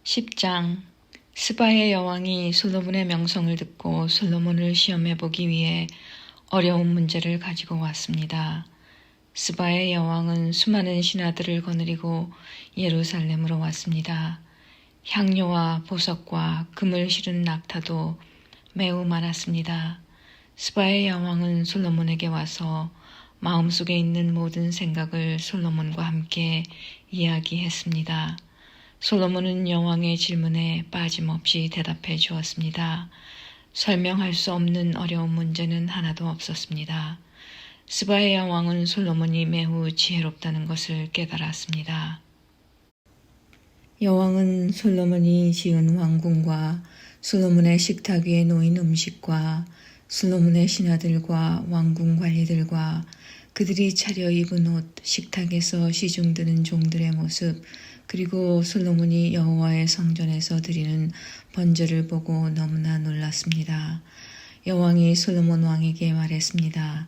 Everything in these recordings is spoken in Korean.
10장 스바의 여왕이 솔로몬의 명성을 듣고 솔로몬을 시험해 보기 위해 어려운 문제를 가지고 왔습니다. 스바의 여왕은 수많은 신하들을 거느리고 예루살렘으로 왔습니다. 향료와 보석과 금을 실은 낙타도 매우 많았습니다. 스바의 여왕은 솔로몬에게 와서 마음속에 있는 모든 생각을 솔로몬과 함께 이야기했습니다. 솔로몬은 여왕의 질문에 빠짐없이 대답해 주었습니다. 설명할 수 없는 어려운 문제는 하나도 없었습니다. 스바의 여왕은 솔로몬이 매우 지혜롭다는 것을 깨달았습니다. 여왕은 솔로몬이 지은 왕궁과 솔로몬의 식탁 위에 놓인 음식과 솔로몬의 신하들과 왕궁 관리들과 그들이 차려입은 옷, 식탁에서 시중드는 종들의 모습, 그리고 솔로몬이 여호와의 성전에서 드리는 번제를 보고 너무나 놀랐습니다. 여왕이 솔로몬 왕에게 말했습니다.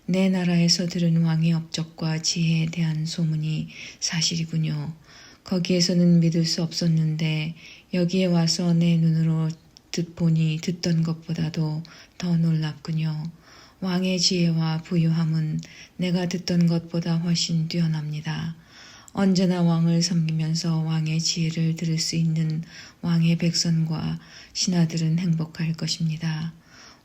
내 나라에서 들은 왕의 업적과 지혜에 대한 소문이 사실이군요. 거기에서는 믿을 수 없었는데 여기에 와서 내 눈으로 보니 듣던 것보다도 더 놀랍군요. 왕의 지혜와 부유함은 내가 듣던 것보다 훨씬 뛰어납니다. 언제나 왕을 섬기면서 왕의 지혜를 들을 수 있는 왕의 백성과 신하들은 행복할 것입니다.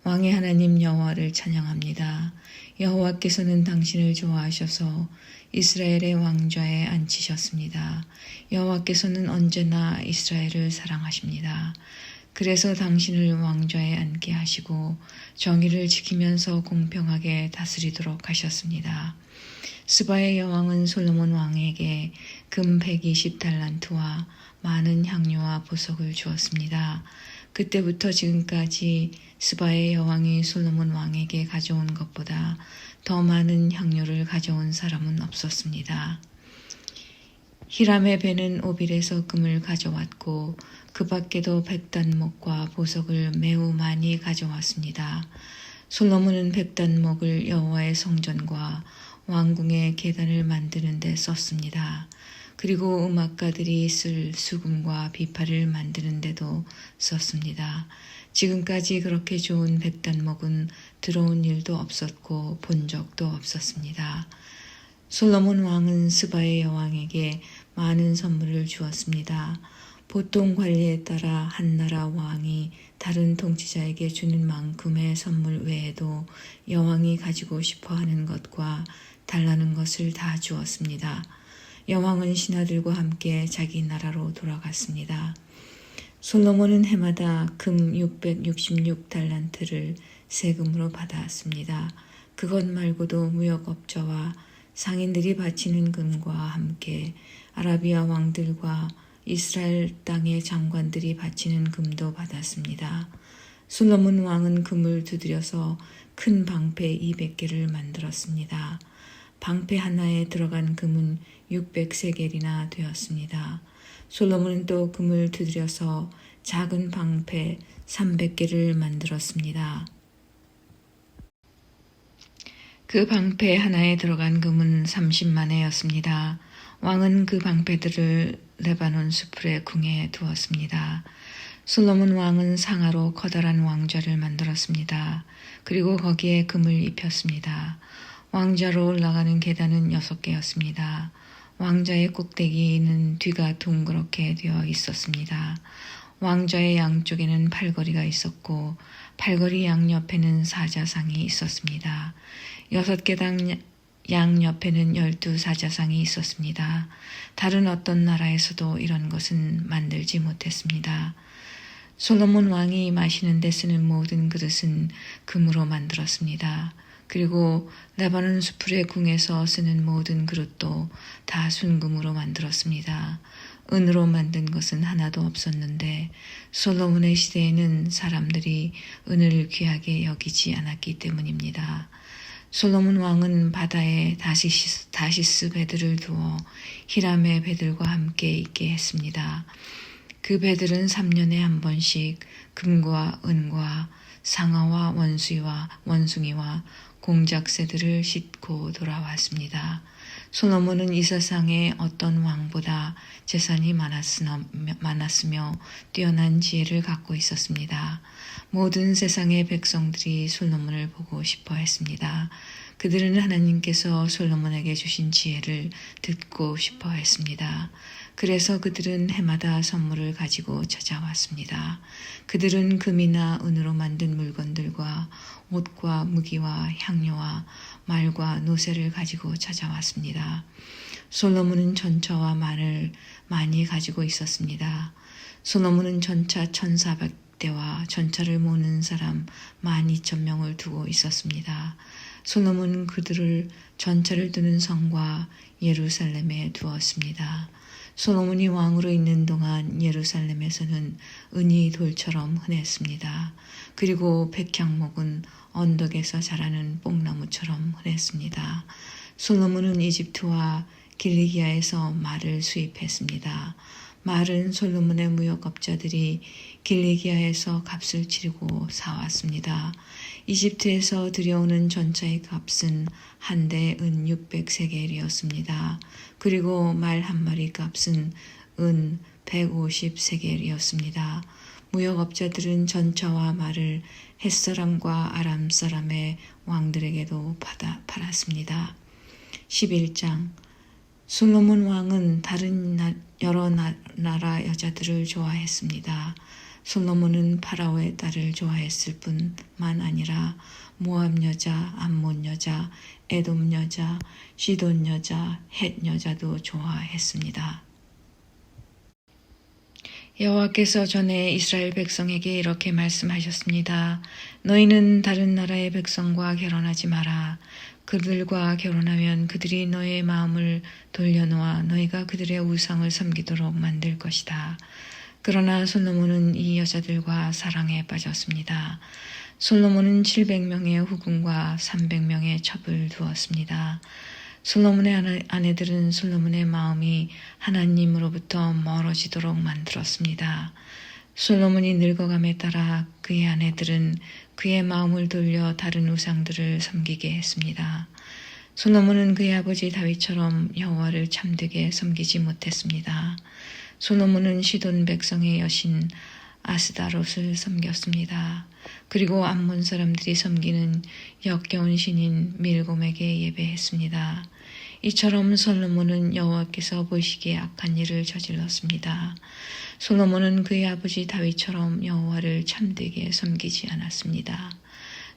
왕의 하나님 여호와를 찬양합니다. 여호와께서는 당신을 좋아하셔서 이스라엘의 왕좌에 앉히셨습니다. 여호와께서는 언제나 이스라엘을 사랑하십니다. 그래서 당신을 왕좌에 앉게 하시고 정의를 지키면서 공평하게 다스리도록 하셨습니다. 스바의 여왕은 솔로몬 왕에게 금 120달란트와 많은 향료와 보석을 주었습니다. 그때부터 지금까지 스바의 여왕이 솔로몬 왕에게 가져온 것보다 더 많은 향료를 가져온 사람은 없었습니다. 히람의 배는 오빌에서 금을 가져왔고 그 밖에도 백단목과 보석을 매우 많이 가져왔습니다. 솔로몬은 백단목을 여호와의 성전과 왕궁의 계단을 만드는 데 썼습니다. 그리고 음악가들이 쓸 수금과 비파를 만드는 데도 썼습니다. 지금까지 그렇게 좋은 백단목은 들어온 일도 없었고 본 적도 없었습니다. 솔로몬 왕은 스바의 여왕에게 많은 선물을 주었습니다. 보통 관리에 따라 한 나라 왕이 다른 통치자에게 주는 만큼의 선물 외에도 여왕이 가지고 싶어 하는 것과 달라는 것을 다 주었습니다. 여왕은 신하들과 함께 자기 나라로 돌아갔습니다. 솔로몬은 해마다 금 666달란트를 세금으로 받았습니다. 그것 말고도 무역업자와 상인들이 바치는 금과 함께 아라비아 왕들과 이스라엘 땅의 장관들이 바치는 금도 받았습니다. 솔로몬 왕은 금을 두드려서 큰 방패 200개를 만들었습니다. 방패 하나에 들어간 금은 600세겔이나 되었습니다. 솔로몬은 또 금을 두드려서 작은 방패 300개를 만들었습니다. 그 방패 하나에 들어간 금은 30만 회였습니다. 왕은 그 방패들을 레바논 수풀의 궁에 두었습니다. 솔로몬 왕은 상하로 커다란 왕좌를 만들었습니다. 그리고 거기에 금을 입혔습니다. 왕좌로 올라가는 계단은 6개였습니다. 왕좌의 꼭대기는 뒤가 둥그렇게 되어 있었습니다. 왕좌의 양쪽에는 팔걸이가 있었고 팔걸이 양옆에는 사자상이 있었습니다. 6개당 양옆에는 12사자상이 있었습니다. 다른 어떤 나라에서도 이런 것은 만들지 못했습니다. 솔로몬 왕이 마시는 데 쓰는 모든 그릇은 금으로 만들었습니다. 그리고 레바논 수풀의 궁에서 쓰는 모든 그릇도 다 순금으로 만들었습니다. 은으로 만든 것은 하나도 없었는데 솔로몬의 시대에는 사람들이 은을 귀하게 여기지 않았기 때문입니다. 솔로몬 왕은 바다에 다시스 배들을 두어 히람의 배들과 함께 있게 했습니다. 그 배들은 3년에 한 번씩 금과 은과 상어와 원숭이와 공작새들을 싣고 돌아왔습니다. 솔로몬은 이 세상의 어떤 왕보다 재산이 많았으며 뛰어난 지혜를 갖고 있었습니다. 모든 세상의 백성들이 솔로몬을 보고 싶어 했습니다. 그들은 하나님께서 솔로몬에게 주신 지혜를 듣고 싶어 했습니다. 그래서 그들은 해마다 선물을 가지고 찾아왔습니다. 그들은 금이나 은으로 만든 물건들과 옷과 무기와 향료와 말과 노새를 가지고 찾아왔습니다. 솔로몬은 전차와 말을 많이 가지고 있었습니다. 솔로몬은 전차 1400대와 전차를 모는 사람 12,000명을 두고 있었습니다. 솔로몬은 그들을 전차를 두는 성과 예루살렘에 두었습니다. 솔로몬이 왕으로 있는 동안 예루살렘에서는 은이 돌처럼 흔했습니다. 그리고 백향목은 언덕에서 자라는 뽕나무처럼 흔했습니다. 솔로몬은 이집트와 길리기아에서 말을 수입했습니다. 말은 솔로몬의 무역업자들이 길리기아에서 값을 치르고 사왔습니다. 이집트에서 들여오는 전차의 값은 한 대에 은 600세겔이었습니다. 그리고 말 한 마리 값은 은 150세겔이었습니다. 무역업자들은 전차와 말을 햇사람과 아람사람의 왕들에게도 팔았습니다. 11장 솔로몬 왕은 다른 여러 나라 여자들을 좋아했습니다. 솔로몬은 파라오의 딸을 좋아했을 뿐만 아니라 모압 여자, 암몬 여자, 에돔 여자, 시돈 여자, 헷 여자도 좋아했습니다. 여호와께서 전에 이스라엘 백성에게 이렇게 말씀하셨습니다. 너희는 다른 나라의 백성과 결혼하지 마라. 그들과 결혼하면 그들이 너의 마음을 돌려놓아 너희가 그들의 우상을 섬기도록 만들 것이다. 그러나 솔로몬은 이 여자들과 사랑에 빠졌습니다. 솔로몬은 700명의 후궁과 300명의 첩을 두었습니다. 솔로몬의 아내들은 솔로몬의 마음이 하나님으로부터 멀어지도록 만들었습니다. 솔로몬이 늙어감에 따라 그의 아내들은 그의 마음을 돌려 다른 우상들을 섬기게 했습니다. 솔로몬은 그의 아버지 다윗처럼 여호와를 참되게 섬기지 못했습니다. 솔로몬은 시돈 백성의 여신 아스다롯을 섬겼습니다. 그리고 암몬 사람들이 섬기는 역겨운 신인 밀곰에게 예배했습니다. 이처럼 솔로몬은 여호와께서 보시기에 악한 일을 저질렀습니다. 솔로몬은 그의 아버지 다윗처럼 여호와를 참되게 섬기지 않았습니다.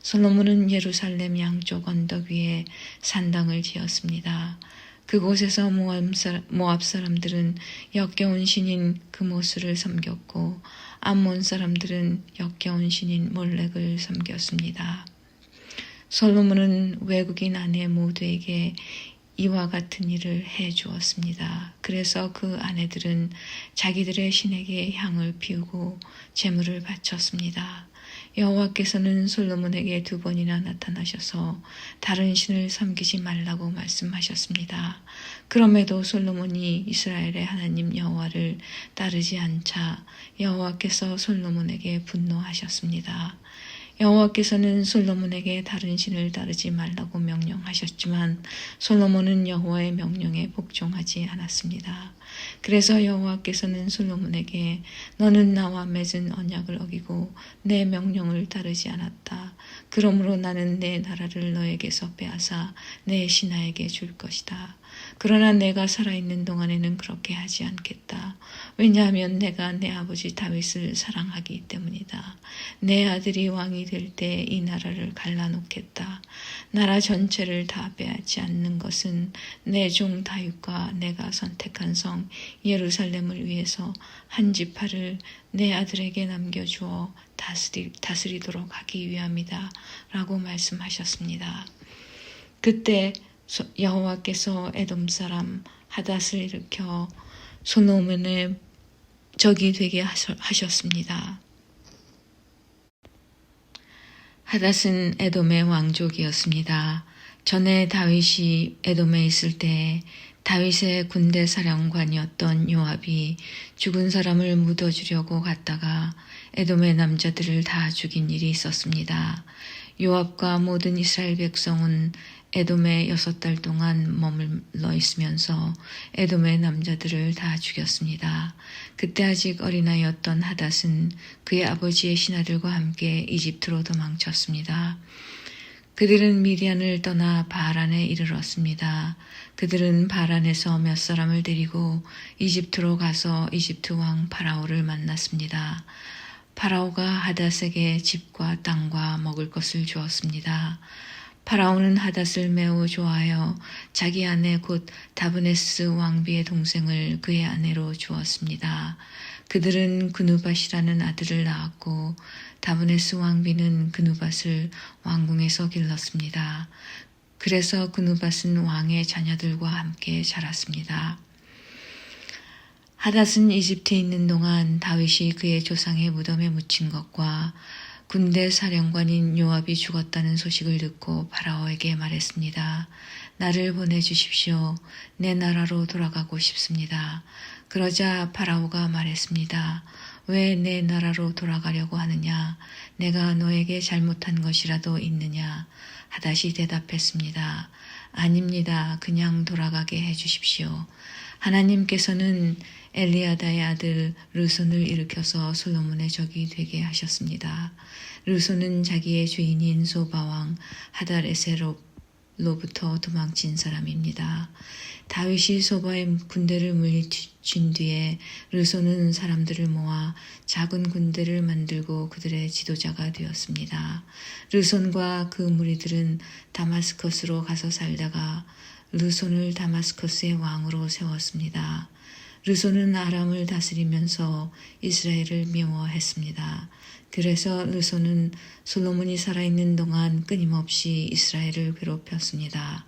솔로몬은 예루살렘 양쪽 언덕 위에 산당을 지었습니다. 그곳에서 모압 사람들은 역겨운 신인 그모스를 섬겼고 암몬 사람들은 역겨운 신인 몰렉을 섬겼습니다. 솔로몬은 외국인 아내 모두에게 이와 같은 일을 해 주었습니다. 그래서 그 아내들은 자기들의 신에게 향을 피우고 제물을 바쳤습니다. 여호와께서는 솔로몬에게 2번이나 나타나셔서 다른 신을 섬기지 말라고 말씀하셨습니다. 그럼에도 솔로몬이 이스라엘의 하나님 여호와를 따르지 않자 여호와께서 솔로몬에게 분노하셨습니다. 여호와께서는 솔로몬에게 다른 신을 따르지 말라고 명령하셨지만 솔로몬은 여호와의 명령에 복종하지 않았습니다. 그래서 여호와께서는 솔로몬에게 너는 나와 맺은 언약을 어기고 내 명령을 따르지 않았다. 그러므로 나는 내 나라를 너에게서 빼앗아 내 신하에게 줄 것이다. 그러나 내가 살아있는 동안에는 그렇게 하지 않겠다. 왜냐하면 내가 내 아버지 다윗을 사랑하기 때문이다. 내 아들이 왕이 될 때 이 나라를 갈라놓겠다. 나라 전체를 다 빼앗지 않는 것은 내 종 다윗과 내가 선택한 성 예루살렘을 위해서 한 지파를 내 아들에게 남겨주어 다스리도록 하기 위함이다. 라고 말씀하셨습니다. 그때 여호와께서 에돔 사람 하닷을 일으켜 솔로몬의 적이 되게 하셨습니다. 하닷은 에돔의 왕족이었습니다. 전에 다윗이 에돔에 있을 때 다윗의 군대 사령관이었던 요압이 죽은 사람을 묻어주려고 갔다가 에돔의 남자들을 다 죽인 일이 있었습니다. 요압과 모든 이스라엘 백성은 에돔에 6달 동안 머물러 있으면서 에돔의 남자들을 다 죽였습니다. 그때 아직 어린아이였던 하닷은 그의 아버지의 신하들과 함께 이집트로 도망쳤습니다. 그들은 미디안을 떠나 바란에 이르렀습니다. 그들은 바란에서 몇 사람을 데리고 이집트로 가서 이집트 왕 파라오를 만났습니다. 파라오가 하닷에게 집과 땅과 먹을 것을 주었습니다. 파라오는 하닷을 매우 좋아하여 자기 아내 곧 다브네스 왕비의 동생을 그의 아내로 주었습니다. 그들은 그누밧이라는 아들을 낳았고 다브네스 왕비는 그누밧을 왕궁에서 길렀습니다. 그래서 그누밧은 왕의 자녀들과 함께 자랐습니다. 하닷은 이집트에 있는 동안 다윗이 그의 조상의 무덤에 묻힌 것과 군대 사령관인 요압이 죽었다는 소식을 듣고 파라오에게 말했습니다. 나를 보내주십시오. 내 나라로 돌아가고 싶습니다. 그러자 파라오가 말했습니다. 왜 내 나라로 돌아가려고 하느냐? 내가 너에게 잘못한 것이라도 있느냐? 하닷이 대답했습니다. 아닙니다. 그냥 돌아가게 해주십시오. 하나님께서는 엘리아다의 아들 르손을 일으켜서 솔로몬의 적이 되게 하셨습니다. 르손은 자기의 주인인 소바왕 하닷에셀로부터 도망친 사람입니다. 다윗이 소바의 군대를 물리친 뒤에 르손은 사람들을 모아 작은 군대를 만들고 그들의 지도자가 되었습니다. 르손과 그 무리들은 다마스커스로 가서 살다가 르손을 다마스커스의 왕으로 세웠습니다. 르손은 아람을 다스리면서 이스라엘을 미워했습니다. 그래서 르손은 솔로몬이 살아있는 동안 끊임없이 이스라엘을 괴롭혔습니다.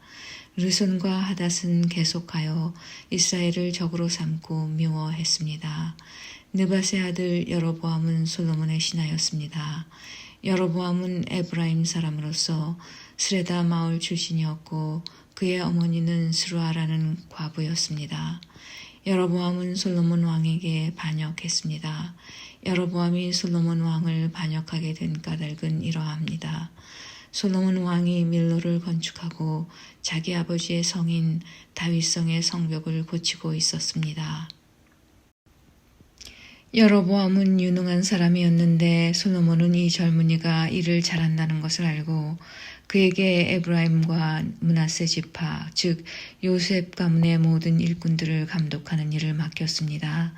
르손과 하닷은 계속하여 이스라엘을 적으로 삼고 미워했습니다. 느밧의 아들 여로보암은 솔로몬의 신하였습니다. 여로보암은 에브라임 사람으로서 스레다 마을 출신이었고 그의 어머니는 스루아라는 과부였습니다. 여로보암은 솔로몬 왕에게 반역했습니다. 여로보암이 솔로몬 왕을 반역하게 된 까닭은 이러합니다. 솔로몬 왕이 밀로를 건축하고 자기 아버지의 성인 다윗성의 성벽을 고치고 있었습니다. 여로보암은 유능한 사람이었는데 솔로몬은 이 젊은이가 일을 잘한다는 것을 알고 그에게 에브라임과 므낫세 지파, 즉 요셉 가문의 모든 일꾼들을 감독하는 일을 맡겼습니다.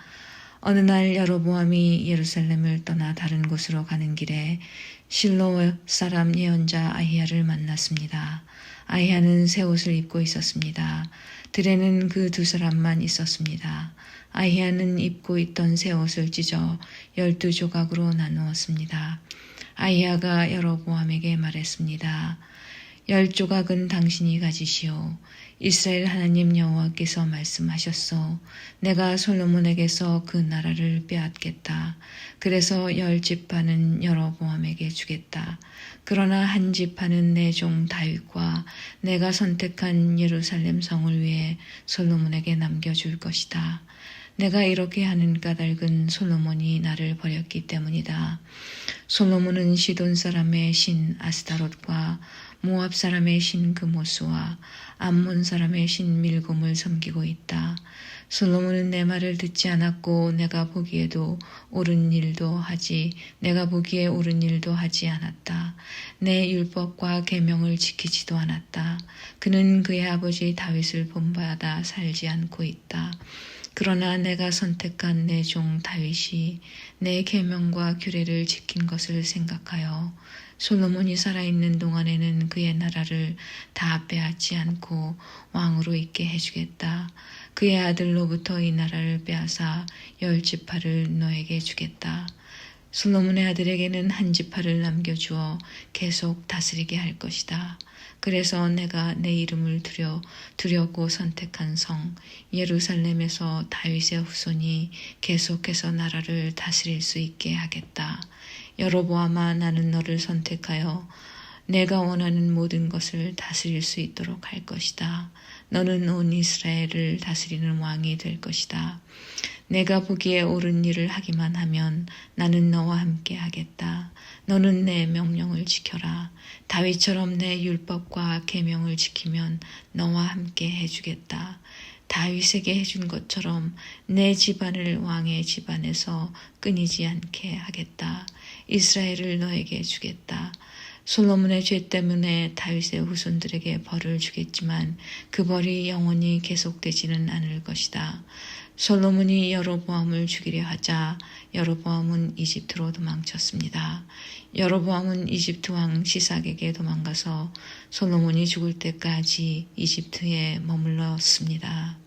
어느 날 여로보암이 예루살렘을 떠나 다른 곳으로 가는 길에 실로 사람 예언자 아히야를 만났습니다. 아히야는 새 옷을 입고 있었습니다. 들에는 그 두 사람만 있었습니다. 아히야는 입고 있던 새 옷을 찢어 12조각으로 나누었습니다. 아히야가 여로보암에게 말했습니다. 10조각은 당신이 가지시오. 이스라엘 하나님 여호와께서 말씀하셨소. 내가 솔로몬에게서 그 나라를 빼앗겠다. 그래서 10지파는 여로보암에게 주겠다. 그러나 한 지파는 내 종 다윗과 내가 선택한 예루살렘 성을 위해 솔로몬에게 남겨줄 것이다. 내가 이렇게 하는 까닭은 솔로몬이 나를 버렸기 때문이다. 솔로몬은 시돈 사람의 신 아스타롯과 모압 사람의 신 그모스와 암몬 사람의 신 밀곰을 섬기고 있다. 솔로몬은 내 말을 듣지 않았고 내가 보기에 옳은 일도 하지 않았다. 내 율법과 계명을 지키지도 않았다. 그는 그의 아버지 다윗을 본받아 살지 않고 있다. 그러나 내가 선택한 내 종 다윗이 내 계명과 규례를 지킨 것을 생각하여 솔로몬이 살아있는 동안에는 그의 나라를 다 빼앗지 않고 왕으로 있게 해주겠다. 그의 아들로부터 이 나라를 빼앗아 10지파를 너에게 주겠다. 솔로몬의 아들에게는 한 지파를 남겨주어 계속 다스리게 할 것이다. 그래서 내가 내 이름을 두렵고 선택한 성 예루살렘에서 다윗의 후손이 계속해서 나라를 다스릴 수 있게 하겠다. 여로보암아, 나는 너를 선택하여 내가 원하는 모든 것을 다스릴 수 있도록 할 것이다. 너는 온 이스라엘을 다스리는 왕이 될 것이다. 내가 보기에 옳은 일을 하기만 하면 나는 너와 함께 하겠다. 너는 내 명령을 지켜라. 다윗처럼 내 율법과 계명을 지키면 너와 함께 해주겠다. 다윗에게 해준 것처럼 내 집안을 왕의 집안에서 끊이지 않게 하겠다. 이스라엘을 너에게 주겠다. 솔로몬의 죄 때문에 다윗의 후손들에게 벌을 주겠지만 그 벌이 영원히 계속되지는 않을 것이다. 솔로몬이 여로보암을 죽이려 하자 여로보암은 이집트로 도망쳤습니다. 여로보암은 이집트 왕 시삭에게 도망가서 솔로몬이 죽을 때까지 이집트에 머물렀습니다.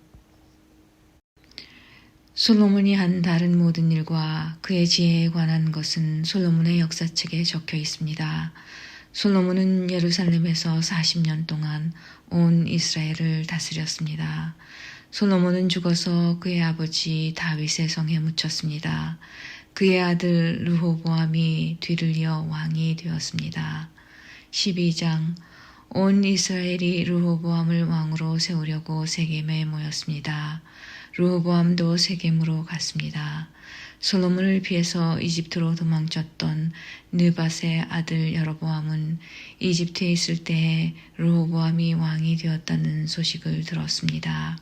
솔로몬이 한 다른 모든 일과 그의 지혜에 관한 것은 솔로몬의 역사책에 적혀 있습니다. 솔로몬은 예루살렘에서 40년 동안 온 이스라엘을 다스렸습니다. 솔로몬은 죽어서 그의 아버지 다윗의 성에 묻혔습니다. 그의 아들 르호보암이 뒤를 이어 왕이 되었습니다. 12장 온 이스라엘이 르호보암을 왕으로 세우려고 세겜에 모였습니다. 르호보암도 세겜으로 갔습니다. 솔로몬을 피해서 이집트로 도망쳤던 느밧의 아들 여로보암은 이집트에 있을 때에 르호보암이 왕이 되었다는 소식을 들었습니다.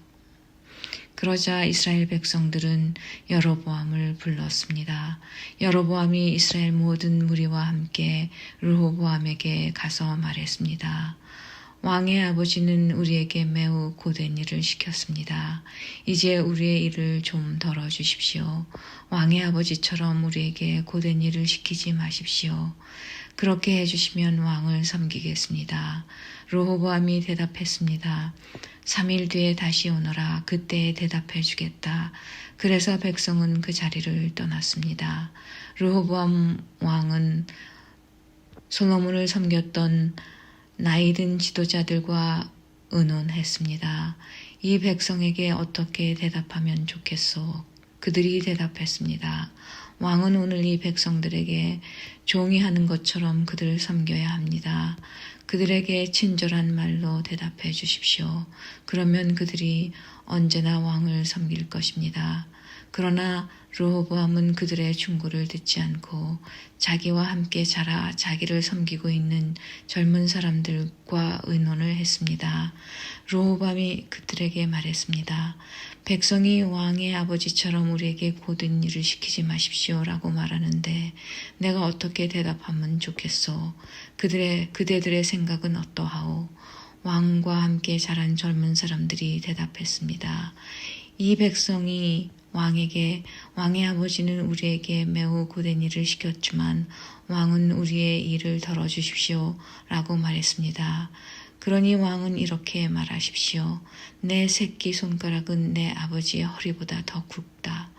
그러자 이스라엘 백성들은 여로보암을 불렀습니다. 여로보암이 이스라엘 모든 무리와 함께 르호보암에게 가서 말했습니다. 왕의 아버지는 우리에게 매우 고된 일을 시켰습니다. 이제 우리의 일을 좀 덜어주십시오. 왕의 아버지처럼 우리에게 고된 일을 시키지 마십시오. 그렇게 해주시면 왕을 섬기겠습니다. 르호보암이 대답했습니다. 3일 뒤에 다시 오너라. 그때 대답해 주겠다. 그래서 백성은 그 자리를 떠났습니다. 르호보암 왕은 솔로몬을 섬겼던 나이든 지도자들과 의논했습니다. 이 백성에게 어떻게 대답하면 좋겠소? 그들이 대답했습니다. 왕은 오늘 이 백성들에게 종이 하는 것처럼 그들을 섬겨야 합니다. 그들에게 친절한 말로 대답해 주십시오. 그러면 그들이 언제나 왕을 섬길 것입니다. 그러나 르호보암은 그들의 충고를 듣지 않고 자기와 함께 자라 자기를 섬기고 있는 젊은 사람들과 의논을 했습니다. 르호보암이 그들에게 말했습니다. 백성이 왕의 아버지처럼 우리에게 고된 일을 시키지 마십시오라고 말하는데 내가 어떻게 대답하면 좋겠소? 그대들의 생각은 어떠하오? 왕과 함께 자란 젊은 사람들이 대답했습니다. 이 백성이 왕에게 왕의 아버지는 우리에게 매우 고된 일을 시켰지만 왕은 우리의 일을 덜어주십시오 라고 말했습니다. 그러니 왕은 이렇게 말하십시오. 내 새끼 손가락은 내 아버지의 허리보다 더 굵다.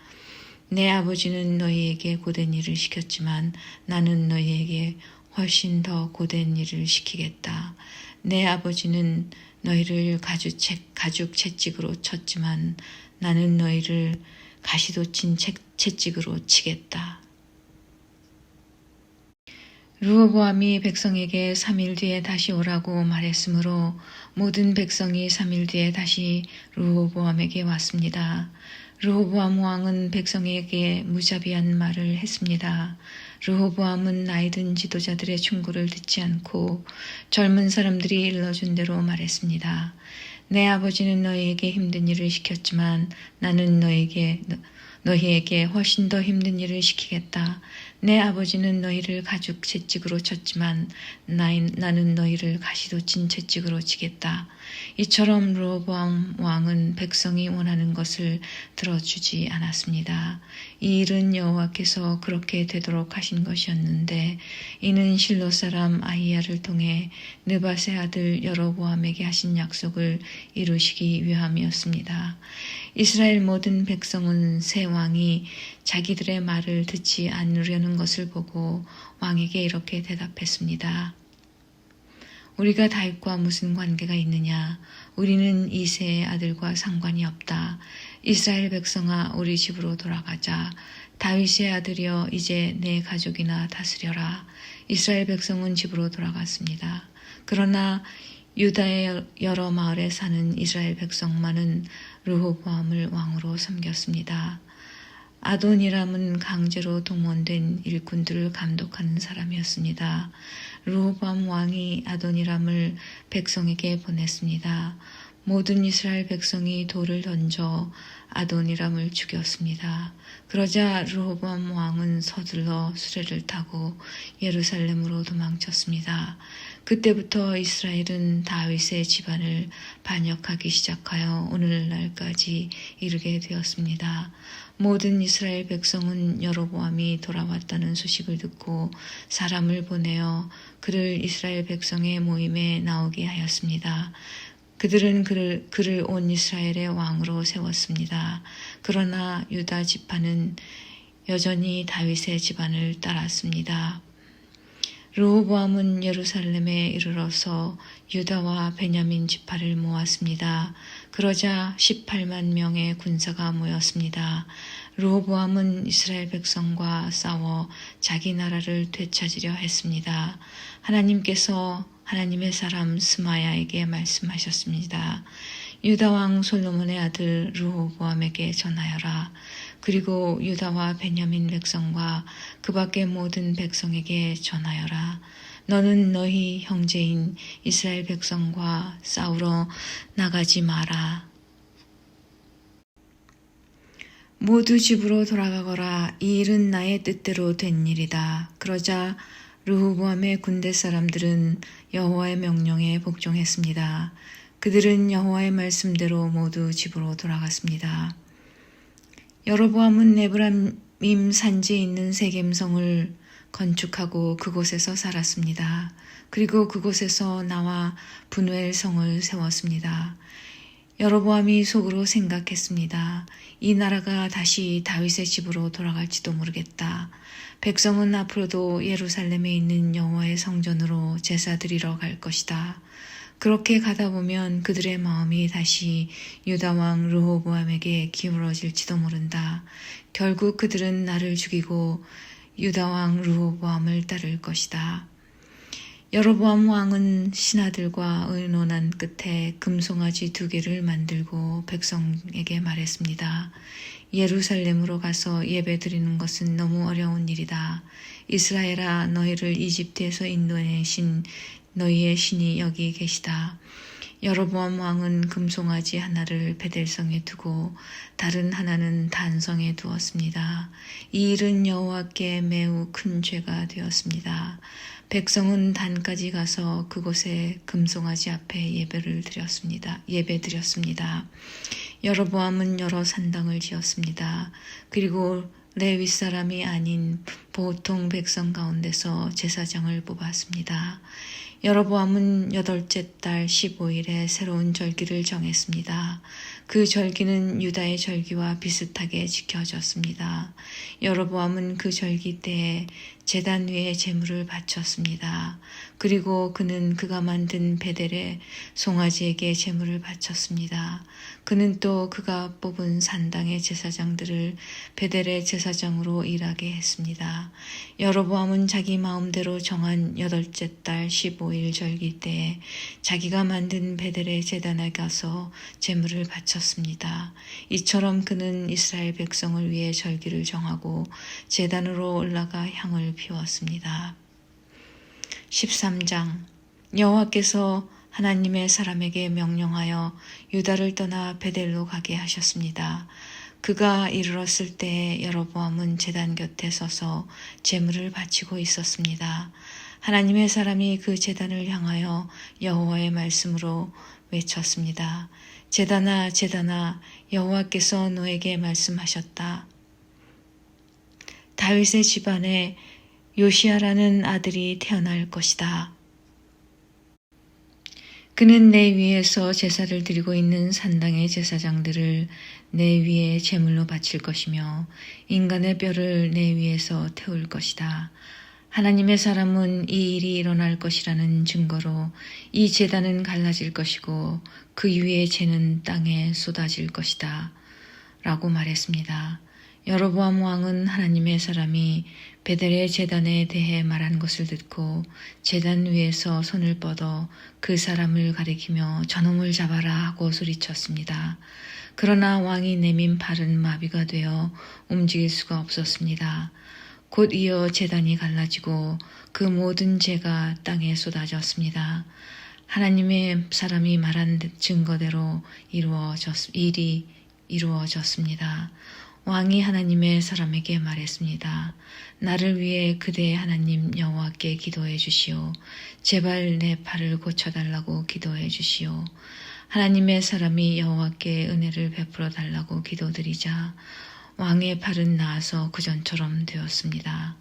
내 아버지는 너희에게 고된 일을 시켰지만 나는 너희에게 훨씬 더 고된 일을 시키겠다. 내 아버지는 너희를 가죽 채찍으로 쳤지만 나는 너희를 가시도 친 채찍으로 치겠다. 르호보암이 백성에게 3일 뒤에 다시 오라고 말했으므로 모든 백성이 3일 뒤에 다시 르호보암에게 왔습니다. 르호보암 왕은 백성에게 무자비한 말을 했습니다. 르호보암은 나이든 지도자들의 충고를 듣지 않고 젊은 사람들이 일러준 대로 말했습니다. 내 아버지는 너희에게 힘든 일을 시켰지만 나는 너희에게 훨씬 더 힘든 일을 시키겠다. 내 아버지는 너희를 가죽 채찍으로 쳤지만 나는 너희를 가시도 친 채찍으로 치겠다. 이처럼 르호보암 왕은 백성이 원하는 것을 들어주지 않았습니다. 이 일은 여호와께서 그렇게 되도록 하신 것이었는데 이는 실로 사람 아히야를 통해 느밧의 아들 여로보암에게 하신 약속을 이루시기 위함이었습니다. 이스라엘 모든 백성은 새 왕이 자기들의 말을 듣지 않으려는 것을 보고 왕에게 이렇게 대답했습니다. 우리가 다윗과 무슨 관계가 있느냐? 우리는 이새의 아들과 상관이 없다. 이스라엘 백성아, 우리 집으로 돌아가자. 다윗의 아들이여, 이제 내 가족이나 다스려라. 이스라엘 백성은 집으로 돌아갔습니다. 그러나 유다의 여러 마을에 사는 이스라엘 백성만은 르호보암을 왕으로 섬겼습니다. 아도니람은 강제로 동원된 일꾼들을 감독하는 사람이었습니다. 르호보암 왕이 아도니람을 백성에게 보냈습니다. 모든 이스라엘 백성이 돌을 던져 아도니람을 죽였습니다. 그러자 르호보암 왕은 서둘러 수레를 타고 예루살렘으로 도망쳤습니다. 그때부터 이스라엘은 다윗의 집안을 반역하기 시작하여 오늘날까지 이르게 되었습니다. 모든 이스라엘 백성은 여로보암이 돌아왔다는 소식을 듣고 사람을 보내어 그를 이스라엘 백성의 모임에 나오게 하였습니다. 그들은 그를 온 이스라엘의 왕으로 세웠습니다. 그러나 유다 지파는 여전히 다윗의 집안을 따랐습니다. 르호보암은 예루살렘에 이르러서 유다와 베냐민 지파를 모았습니다. 그러자 18만 명의 군사가 모였습니다. 르호보암은 이스라엘 백성과 싸워 자기 나라를 되찾으려 했습니다. 하나님께서 하나님의 사람 스마야에게 말씀하셨습니다. 유다 왕 솔로몬의 아들 르호보암에게 전하여라. 그리고 유다와 베냐민 백성과 그 밖의 모든 백성에게 전하여라. 너는 너희 형제인 이스라엘 백성과 싸우러 나가지 마라. 모두 집으로 돌아가거라. 이 일은 나의 뜻대로 된 일이다. 그러자 르호보암의 군대 사람들은 여호와의 명령에 복종했습니다. 그들은 여호와의 말씀대로 모두 집으로 돌아갔습니다. 여로보암은 에브라임 산지에 있는 세겜성을 건축하고 그곳에서 살았습니다. 그리고 그곳에서 나와 분우엘 성을 세웠습니다. 여로보암이 속으로 생각했습니다. 이 나라가 다시 다윗의 집으로 돌아갈지도 모르겠다. 백성은 앞으로도 예루살렘에 있는 여호와의 성전으로 제사 드리러 갈 것이다. 그렇게 가다 보면 그들의 마음이 다시 유다 왕 르호보암에게 기울어질지도 모른다. 결국 그들은 나를 죽이고 유다 왕 르호보암을 따를 것이다. 여로보암 왕은 신하들과 의논한 끝에 금송아지 2개를 만들고 백성에게 말했습니다. 예루살렘으로 가서 예배드리는 것은 너무 어려운 일이다. 이스라엘아, 너희를 이집트에서 인도내신 너희의 신이 여기 계시다. 여로보암 왕은 금송아지 하나를 베델성에 두고 다른 하나는 단성에 두었습니다. 이 일은 여호와께 매우 큰 죄가 되었습니다. 백성은 단까지 가서 그곳에 금송아지 앞에 예배드렸습니다. 여로보암은 여러 산당을 지었습니다. 그리고 레위 사람이 아닌 보통 백성 가운데서 제사장을 뽑았습니다. 여로보암은 8째 달 15일에 새로운 절기를 정했습니다. 그 절기는 유다의 절기와 비슷하게 지켜졌습니다. 여로보암은 그 절기 때에 제단 위에 제물을 바쳤습니다. 그리고 그는 그가 만든 베델의 송아지에게 제물을 바쳤습니다. 그는 또 그가 뽑은 산당의 제사장들을 베델의 제사장으로 일하게 했습니다. 여로보암은 자기 마음대로 정한 8째 달 15일 절기 때에 자기가 만든 베델의 제단에 가서 제물을 바쳤습니다. 이처럼 그는 이스라엘 백성을 위해 절기를 정하고 제단으로 올라가 향을 피웠습니다. 13장 여호와께서 하나님의 사람에게 명령하여 유다를 떠나 베델로 가게 하셨습니다. 그가 이르렀을 때에 여로보암은 제단 곁에 서서 제물을 바치고 있었습니다. 하나님의 사람이 그 제단을 향하여 여호와의 말씀으로 외쳤습니다. 제단아, 제단아, 여호와께서 너에게 말씀하셨다. 다윗의 집안에 요시야라는 아들이 태어날 것이다. 그는 내 위에서 제사를 드리고 있는 산당의 제사장들을 내 위에 제물로 바칠 것이며 인간의 뼈를 내 위에서 태울 것이다. 하나님의 사람은 이 일이 일어날 것이라는 증거로 이 제단은 갈라질 것이고 그 위의 재는 땅에 쏟아질 것이다. 라고 말했습니다. 여로보암 왕은 하나님의 사람이 베델의 제단에 대해 말한 것을 듣고 제단 위에서 손을 뻗어 그 사람을 가리키며 저놈을 잡아라 하고 소리쳤습니다. 그러나 왕이 내민 팔은 마비가 되어 움직일 수가 없었습니다. 곧 이어 제단이 갈라지고 그 모든 재가 땅에 쏟아졌습니다. 하나님의 사람이 말한 증거대로 일이 이루어졌습니다. 왕이 하나님의 사람에게 말했습니다. 나를 위해 그대의 하나님 여호와께 기도해 주시오. 제발 내 팔을 고쳐달라고 기도해 주시오. 하나님의 사람이 여호와께 은혜를 베풀어 달라고 기도드리자 왕의 팔은 나아서 그전처럼 되었습니다.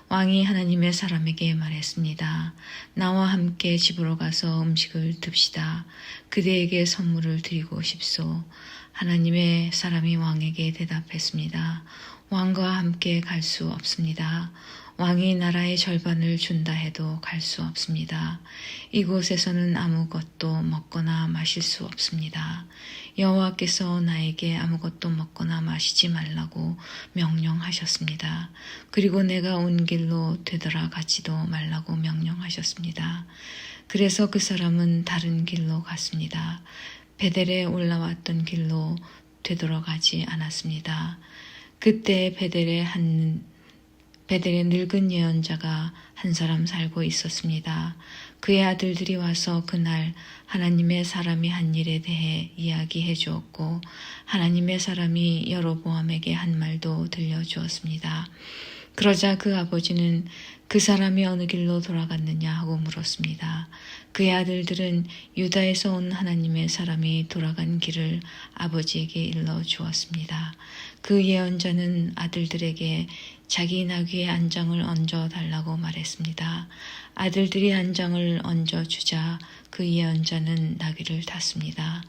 왕이 하나님의 사람에게 말했습니다. 나와 함께 집으로 가서 음식을 듭시다. 그대에게 선물을 드리고 싶소. 하나님의 사람이 왕에게 대답했습니다. 왕과 함께 갈 수 없습니다. 왕이 나라의 절반을 준다 해도 갈 수 없습니다. 이곳에서는 아무것도 먹거나 마실 수 없습니다. 여호와께서 나에게 아무것도 먹거나 마시지 말라고 명령하셨습니다. 그리고 내가 온 길로 되돌아가지도 말라고 명령하셨습니다. 그래서 그 사람은 다른 길로 갔습니다. 베델에 올라왔던 길로 되돌아가지 않았습니다. 그때 베델에 늙은 예언자가 한 사람 살고 있었습니다. 그의 아들들이 와서 그날 하나님의 사람이 한 일에 대해 이야기해 주었고 하나님의 사람이 여로보암에게 한 말도 들려주었습니다. 그러자 그 아버지는 그 사람이 어느 길로 돌아갔느냐 하고 물었습니다. 그의 아들들은 유다에서 온 하나님의 사람이 돌아간 길을 아버지에게 일러 주었습니다. 그 예언자는 아들들에게 자기 나귀의 안장을 얹어 달라고 말했습니다. 아들들이 안장을 얹어 주자 그 예언자는 나귀를 탔습니다.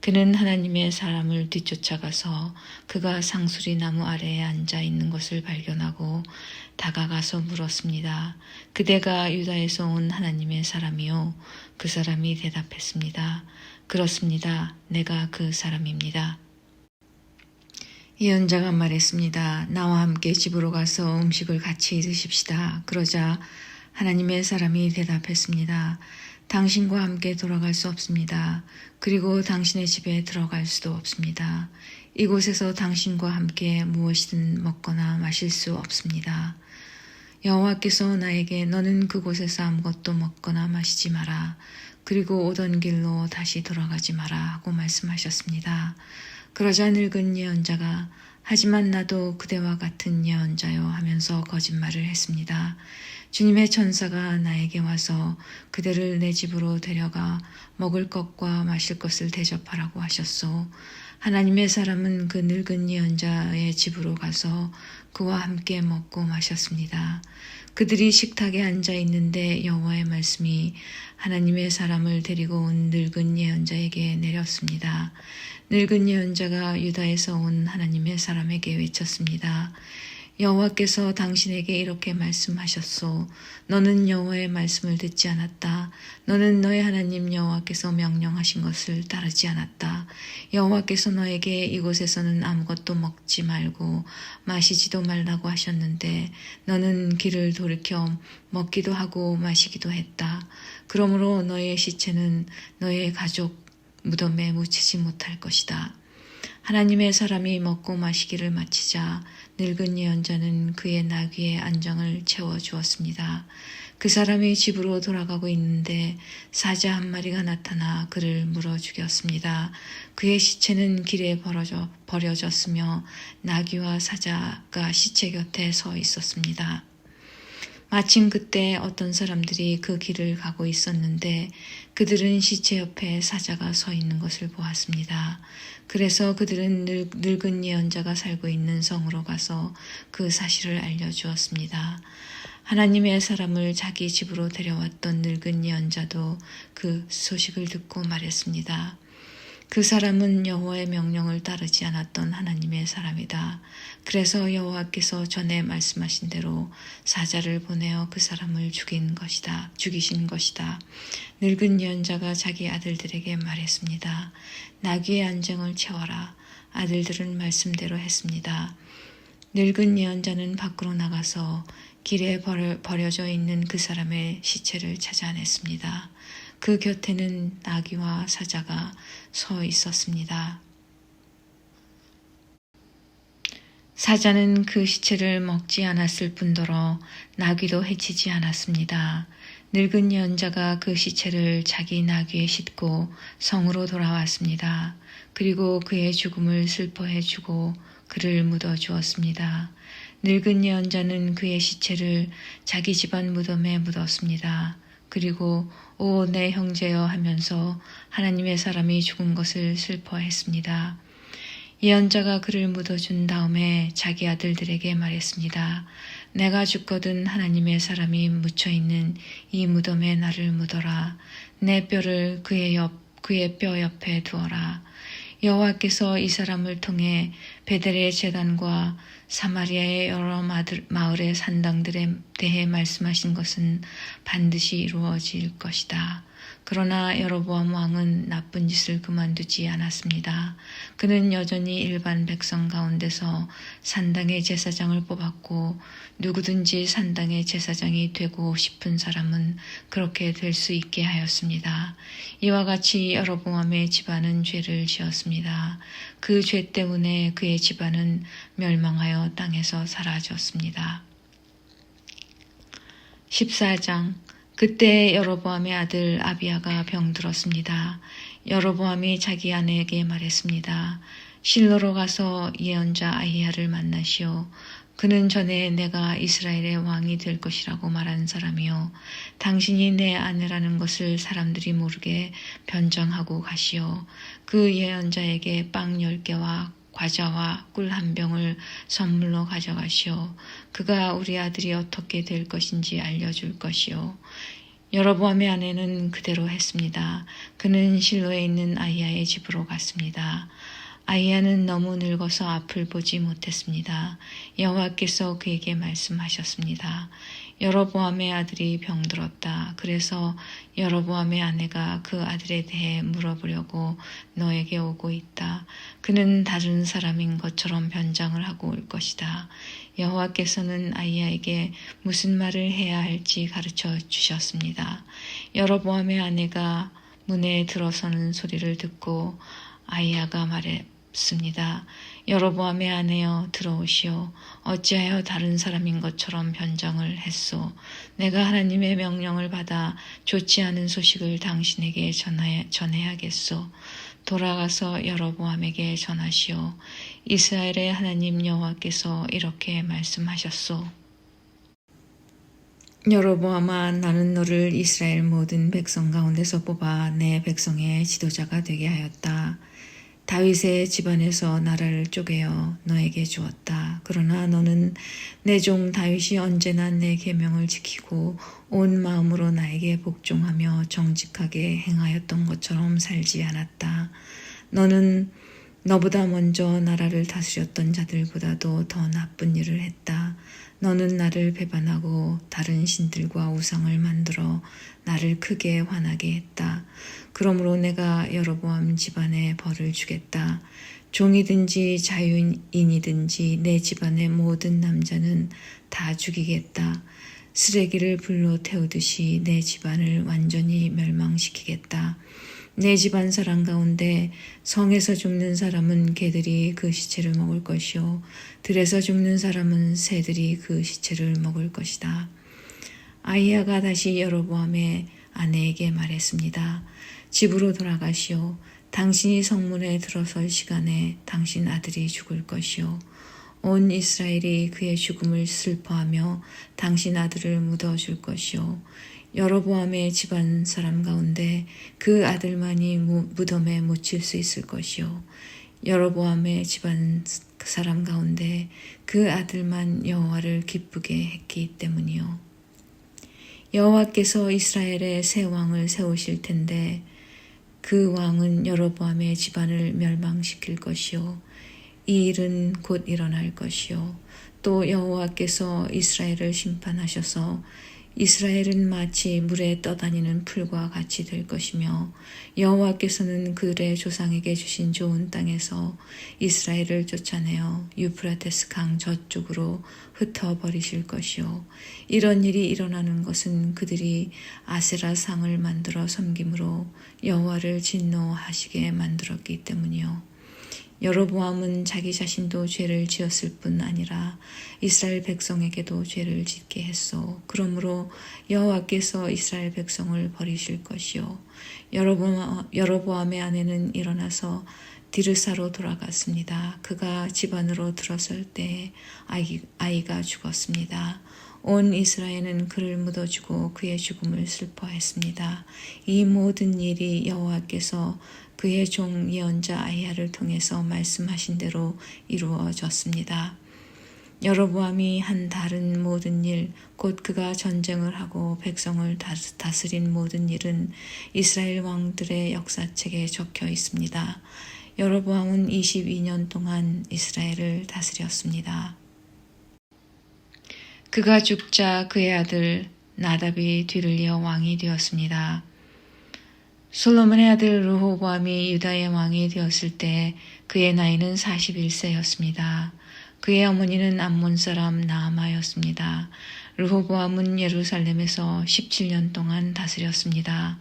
그는 하나님의 사람을 뒤쫓아가서 그가 상수리 나무 아래에 앉아 있는 것을 발견하고 다가가서 물었습니다. 그대가 유다에서 온 하나님의 사람이요? 그 사람이 대답했습니다. 그렇습니다. 내가 그 사람입니다. 예언자가 말했습니다. 나와 함께 집으로 가서 음식을 같이 드십시다. 그러자 하나님의 사람이 대답했습니다. 당신과 함께 돌아갈 수 없습니다. 그리고 당신의 집에 들어갈 수도 없습니다. 이곳에서 당신과 함께 무엇이든 먹거나 마실 수 없습니다. 여호와께서 나에게 너는 그곳에서 아무것도 먹거나 마시지 마라. 그리고 오던 길로 다시 돌아가지 마라 하고 말씀하셨습니다. 그러자 늙은 예언자가 하지만 나도 그대와 같은 예언자요 하면서 거짓말을 했습니다. 주님의 천사가 나에게 와서 그대를 내 집으로 데려가 먹을 것과 마실 것을 대접하라고 하셨소. 하나님의 사람은 그 늙은 예언자의 집으로 가서 그와 함께 먹고 마셨습니다. 그들이 식탁에 앉아 있는데 여호와의 말씀이 하나님의 사람을 데리고 온 늙은 예언자에게 내렸습니다. 늙은 예언자가 유다에서 온 하나님의 사람에게 외쳤습니다. 여호와께서 당신에게 이렇게 말씀하셨소. 너는 여호와의 말씀을 듣지 않았다. 너는 너의 하나님 여호와께서 명령하신 것을 따르지 않았다. 여호와께서 너에게 이곳에서는 아무것도 먹지 말고 마시지도 말라고 하셨는데 너는 길을 돌이켜 먹기도 하고 마시기도 했다. 그러므로 너의 시체는 너의 가족 무덤에 묻히지 못할 것이다. 하나님의 사람이 먹고 마시기를 마치자 늙은 예언자는 그의 나귀의 안장을 채워주었습니다. 그 사람이 집으로 돌아가고 있는데 사자 한 마리가 나타나 그를 물어 죽였습니다. 그의 시체는 길에 버려졌으며 나귀와 사자가 시체 곁에 서 있었습니다. 마침 그때 어떤 사람들이 그 길을 가고 있었는데 그들은 시체 옆에 사자가 서 있는 것을 보았습니다. 그래서 그들은 늙은 예언자가 살고 있는 성으로 가서 그 사실을 알려주었습니다. 하나님의 사람을 자기 집으로 데려왔던 늙은 예언자도 그 소식을 듣고 말했습니다. 그 사람은 여호와의 명령을 따르지 않았던 하나님의 사람이다. 그래서 여호와께서 전에 말씀하신 대로 사자를 보내어 그 사람을 죽이신 것이다. 늙은 예언자가 자기 아들들에게 말했습니다. 나귀의 안장을 채워라. 아들들은 말씀대로 했습니다. 늙은 예언자는 밖으로 나가서 길에 버려져 있는 그 사람의 시체를 찾아냈습니다. 그 곁에는 나귀와 사자가 서 있었습니다. 사자는 그 시체를 먹지 않았을 뿐더러 나귀도 해치지 않았습니다. 늙은 예언자가 그 시체를 자기 나귀에 싣고 성으로 돌아왔습니다. 그리고 그의 죽음을 슬퍼해 주고 그를 묻어 주었습니다. 늙은 예언자는 그의 시체를 자기 집안 무덤에 묻었습니다. 그리고 오 내 형제여 하면서 하나님의 사람이 죽은 것을 슬퍼했습니다. 예언자가 그를 묻어준 다음에 자기 아들들에게 말했습니다. 내가 죽거든 하나님의 사람이 묻혀있는 이 무덤에 나를 묻어라. 내 뼈를 그의 뼈 옆에 두어라. 여호와께서 이 사람을 통해 베델의 제단과 사마리아의 여러 마을의 산당들에 대해 말씀하신 것은 반드시 이루어질 것이다. 그러나 여로보암 왕은 나쁜 짓을 그만두지 않았습니다. 그는 여전히 일반 백성 가운데서 산당의 제사장을 뽑았고 누구든지 산당의 제사장이 되고 싶은 사람은 그렇게 될 수 있게 하였습니다. 이와 같이 여로보암의 집안은 죄를 지었습니다. 그 죄 때문에 그의 집안은 멸망하여 땅에서 사라졌습니다. 14장 그때 여로보암의 아들 아비야가 병들었습니다. 여로보암이 자기 아내에게 말했습니다. 실로로 가서 예언자 아히야를 만나시오. 그는 전에 내가 이스라엘의 왕이 될 것이라고 말한 사람이요. 당신이 내 아내라는 것을 사람들이 모르게 변정하고 가시오. 그 예언자에게 빵 10개와 과자와 꿀 1병을 선물로 가져가시오. 그가 우리 아들이 어떻게 될 것인지 알려줄 것이오. 여로보암의 아내는 그대로 했습니다. 그는 실로에 있는 아히야의 집으로 갔습니다. 아히야는 너무 늙어서 앞을 보지 못했습니다. 여호와께서 그에게 말씀하셨습니다. 여로보암의 아들이 병들었다. 그래서 여로보암의 아내가 그 아들에 대해 물어보려고 너에게 오고 있다. 그는 다른 사람인 것처럼 변장을 하고 올 것이다. 여호와께서는 아히야에게 무슨 말을 해야 할지 가르쳐 주셨습니다. 여로보암의 아내가 문에 들어서는 소리를 듣고 아히야가 말했습니다. 여로보암의 아내여 들어오시오. 어찌하여 다른 사람인 것처럼 변장을 했소. 내가 하나님의 명령을 받아 좋지 않은 소식을 당신에게 전해야겠소. 돌아가서 여로보암에게 전하시오. 이스라엘의 하나님 여호와께서 이렇게 말씀하셨소. 여로보암아, 나는 너를 이스라엘 모든 백성 가운데서 뽑아 내 백성의 지도자가 되게 하였다. 다윗의 집안에서 나라를 쪼개어 너에게 주었다. 그러나 너는 내 종 다윗이 언제나 내 계명을 지키고 온 마음으로 나에게 복종하며 정직하게 행하였던 것처럼 살지 않았다. 너는 너보다 먼저 나라를 다스렸던 자들보다도 더 나쁜 일을 했다. 너는 나를 배반하고 다른 신들과 우상을 만들어 나를 크게 화나게 했다. 그러므로 내가 여로보암 집안에 벌을 주겠다. 종이든지 자유인이든지 내 집안의 모든 남자는 다 죽이겠다. 쓰레기를 불로 태우듯이 내 집안을 완전히 멸망시키겠다. 내 집안 사람 가운데 성에서 죽는 사람은 개들이 그 시체를 먹을 것이요 들에서 죽는 사람은 새들이 그 시체를 먹을 것이다. 아히야가 다시 여로보암의 아내에게 말했습니다. 집으로 돌아가시오. 당신이 성문에 들어설 시간에 당신 아들이 죽을 것이요 온 이스라엘이 그의 죽음을 슬퍼하며 당신 아들을 묻어줄 것이요 여로보암의 집안 사람 가운데 그 아들만이 무덤에 묻힐 수 있을 것이요 여로보암의 집안 사람 가운데 그 아들만 여호와를 기쁘게 했기 때문이요 여호와께서 이스라엘의 새 왕을 세우실 텐데 그 왕은 여로보암의 집안을 멸망시킬 것이요 이 일은 곧 일어날 것이요 또 여호와께서 이스라엘을 심판하셔서 이스라엘은 마치 물에 떠다니는 풀과 같이 될 것이며 여호와께서는 그들의 조상에게 주신 좋은 땅에서 이스라엘을 쫓아내어 유프라테스 강 저쪽으로 흩어버리실 것이요 이런 일이 일어나는 것은 그들이 아세라 상을 만들어 섬김으로 여호와를 진노하시게 만들었기 때문이요 여로보암은 자기 자신도 죄를 지었을 뿐 아니라 이스라엘 백성에게도 죄를 짓게 했소. 그러므로 여호와께서 이스라엘 백성을 버리실 것이요. 여로보암의 아내는 일어나서 디르사로 돌아갔습니다. 그가 집 안으로 들어설 때 아이가 죽었습니다. 온 이스라엘은 그를 묻어주고 그의 죽음을 슬퍼했습니다. 이 모든 일이 여호와께서 그의 종 예언자 아히야를 통해서 말씀하신 대로 이루어졌습니다. 여로보암이 한 다른 모든 일, 곧 그가 전쟁을 하고 백성을 다스린 모든 일은 이스라엘 왕들의 역사책에 적혀 있습니다. 여로보암은 22년 동안 이스라엘을 다스렸습니다. 그가 죽자 그의 아들 나답이 뒤를 이어 왕이 되었습니다. 솔로몬의 아들 르호보암이 유다의 왕이 되었을 때 그의 나이는 41세였습니다. 그의 어머니는 암몬 사람 나아마였습니다. 르호보암은 예루살렘에서 17년 동안 다스렸습니다.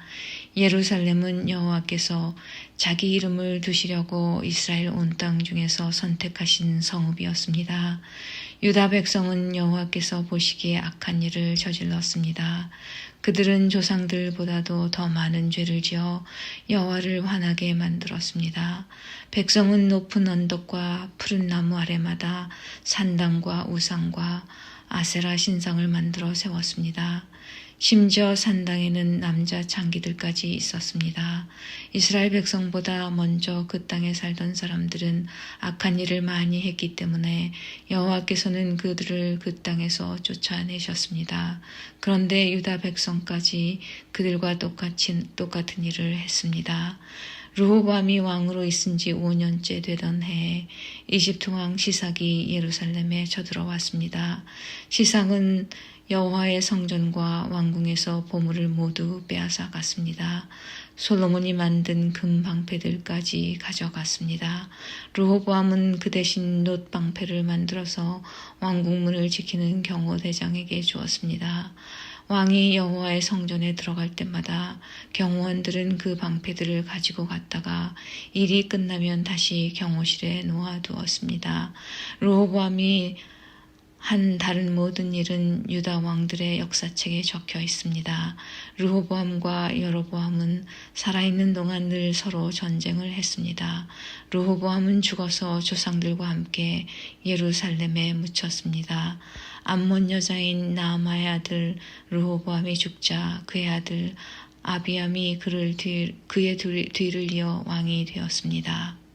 예루살렘은 여호와께서 자기 이름을 두시려고 이스라엘 온 땅 중에서 선택하신 성읍이었습니다. 유다 백성은 여호와께서 보시기에 악한 일을 저질렀습니다. 그들은 조상들보다도 더 많은 죄를 지어 여호와를 화나게 만들었습니다. 백성은 높은 언덕과 푸른 나무 아래마다 산당과 우상과 아세라 신상을 만들어 세웠습니다. 심지어 산당에는 남자 창기들까지 있었습니다. 이스라엘 백성보다 먼저 그 땅에 살던 사람들은 악한 일을 많이 했기 때문에 여호와께서는 그들을 그 땅에서 쫓아내셨습니다. 그런데 유다 백성까지 그들과 똑같은 일을 했습니다. 르호보암이 왕으로 있은 지 5년째 되던 해에 이집트 왕 시삭이 예루살렘에 쳐들어왔습니다. 시삭은 여호와의 성전과 왕궁에서 보물을 모두 빼앗아 갔습니다. 솔로몬이 만든 금 방패들까지 가져갔습니다. 르호보암은 그 대신 놋 방패를 만들어서 왕궁문을 지키는 경호대장에게 주었습니다. 왕이 여호와의 성전에 들어갈 때마다 경호원들은 그 방패들을 가지고 갔다가 일이 끝나면 다시 경호실에 놓아두었습니다. 르호보암이 한 다른 모든 일은 유다 왕들의 역사책에 적혀 있습니다. 르호보암과 여로보암은 살아있는 동안 늘 서로 전쟁을 했습니다. 르호보암은 죽어서 조상들과 함께 예루살렘에 묻혔습니다. 암몬 여자인 나아마의 아들 르호보암이 죽자 그의 아들 아비암이 그의 뒤를 이어 왕이 되었습니다.